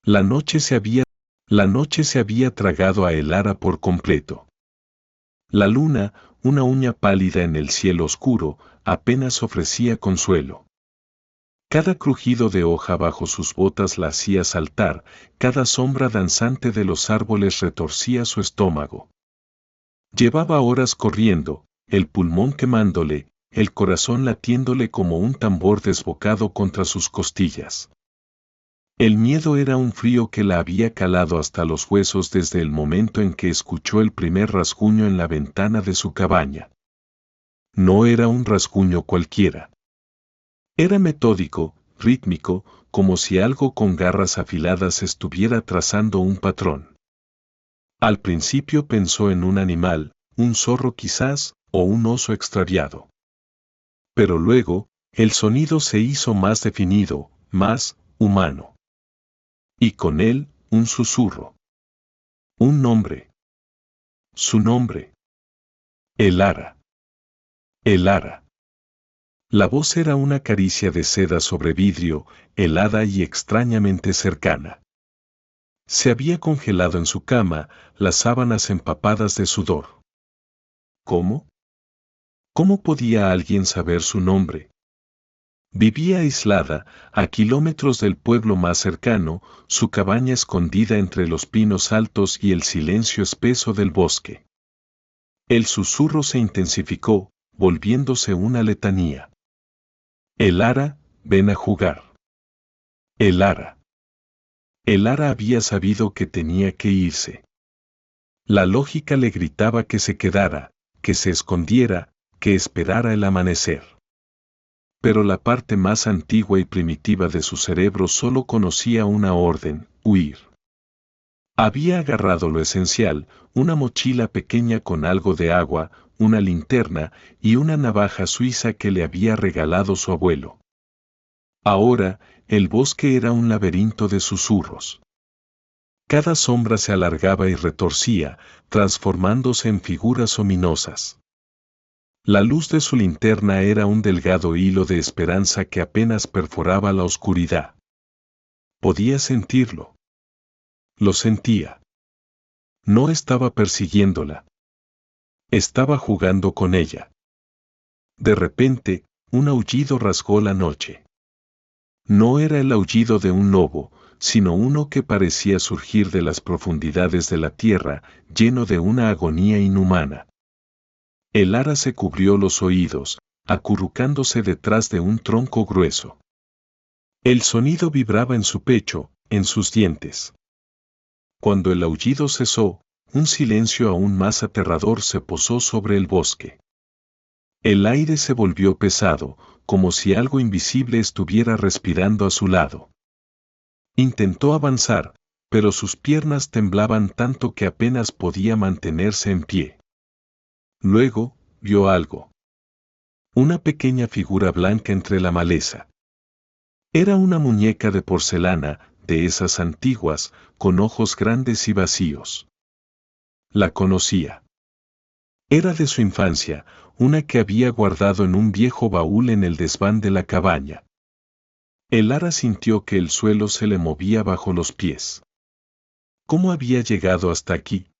La noche se había, la noche se había tragado a Elara por completo. La luna, una uña pálida en el cielo oscuro, apenas ofrecía consuelo. Cada crujido de hoja bajo sus botas la hacía saltar, cada sombra danzante de los árboles retorcía su estómago. Llevaba horas corriendo, el pulmón quemándole, el corazón latiéndole como un tambor desbocado contra sus costillas. El miedo era un frío que la había calado hasta los huesos desde el momento en que escuchó el primer rasguño en la ventana de su cabaña. No era un rasguño cualquiera. Era metódico, rítmico, como si algo con garras afiladas estuviera trazando un patrón. Al principio pensó en un animal, un zorro quizás, o un oso extraviado. Pero luego, el sonido se hizo más definido, más humano. Y con él, un susurro. Un nombre. Su nombre. Elara. Elara. La voz era una caricia de seda sobre vidrio, helada y extrañamente cercana. Se había congelado en su cama, las sábanas empapadas de sudor. ¿Cómo? ¿Cómo podía alguien saber su nombre? Vivía aislada, a kilómetros del pueblo más cercano, su cabaña escondida entre los pinos altos y el silencio espeso del bosque. El susurro se intensificó, volviéndose una letanía. Elara, ven a jugar. Elara. Elara había sabido que tenía que irse. La lógica le gritaba que se quedara, que se escondiera, que esperara el amanecer. Pero la parte más antigua y primitiva de su cerebro solo conocía una orden: huir. Había agarrado lo esencial, una mochila pequeña con algo de agua, una linterna y una navaja suiza que le había regalado su abuelo. Ahora, el bosque era un laberinto de susurros. Cada sombra se alargaba y retorcía, transformándose en figuras ominosas. La luz de su linterna era un delgado hilo de esperanza que apenas perforaba la oscuridad. Podía sentirlo. Lo sentía. No estaba persiguiéndola. Estaba jugando con ella. De repente, un aullido rasgó la noche. No era el aullido de un lobo, sino uno que parecía surgir de las profundidades de la tierra, lleno de una agonía inhumana. Elara se cubrió los oídos, acurrucándose detrás de un tronco grueso. El sonido vibraba en su pecho, en sus dientes. Cuando el aullido cesó, un silencio aún más aterrador se posó sobre el bosque. El aire se volvió pesado, como si algo invisible estuviera respirando a su lado. Intentó avanzar, pero sus piernas temblaban tanto que apenas podía mantenerse en pie. Luego, vio algo. Una pequeña figura blanca entre la maleza. Era una muñeca de porcelana, de esas antiguas, con ojos grandes y vacíos. La conocía. Era de su infancia, una que había guardado en un viejo baúl en el desván de la cabaña. Elara sintió que el suelo se le movía bajo los pies. ¿Cómo había llegado hasta aquí?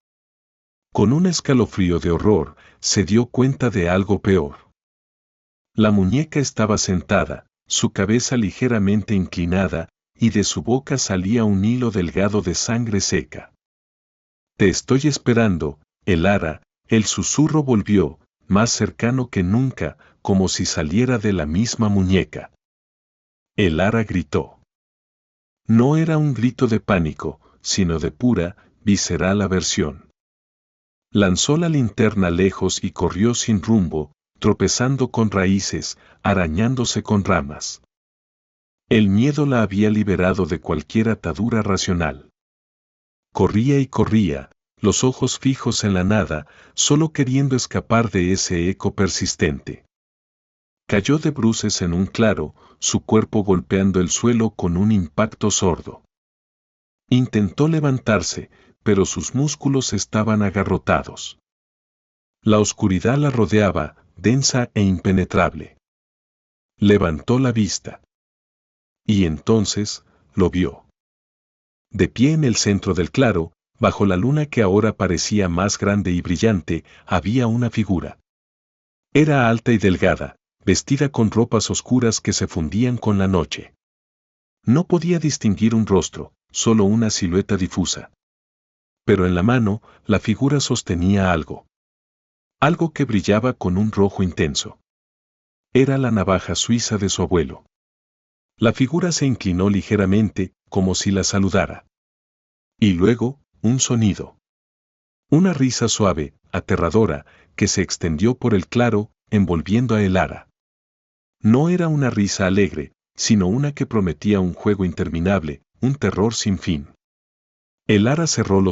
Con un escalofrío de horror, se dio cuenta de algo peor. La muñeca estaba sentada, su cabeza ligeramente inclinada, y de su boca salía un hilo delgado de sangre seca. Te estoy esperando, Elara. El susurro volvió, más cercano que nunca, como si saliera de la misma muñeca. Elara gritó. No era un grito de pánico, sino de pura, visceral aversión. Lanzó la linterna lejos y corrió sin rumbo, tropezando con raíces, arañándose con ramas. El miedo la había liberado de cualquier atadura racional. Corría y corría, los ojos fijos en la nada, solo queriendo escapar de ese eco persistente. Cayó de bruces en un claro, su cuerpo golpeando el suelo con un impacto sordo. Intentó levantarse, pero sus músculos estaban agarrotados. La oscuridad la rodeaba, densa e impenetrable. Levantó la vista. Y entonces, lo vio. De pie en el centro del claro, bajo la luna que ahora parecía más grande y brillante, había una figura. Era alta y delgada, vestida con ropas oscuras que se fundían con la noche. No podía distinguir un rostro, solo una silueta difusa. Pero en la mano, la figura sostenía algo. Algo que brillaba con un rojo intenso. Era la navaja suiza de su abuelo. La figura se inclinó ligeramente, como si la saludara. Y luego, un sonido. Una risa suave, aterradora, que se extendió por el claro, envolviendo a Elara. No era una risa alegre, sino una que prometía un juego interminable, un terror sin fin. Elara cerró los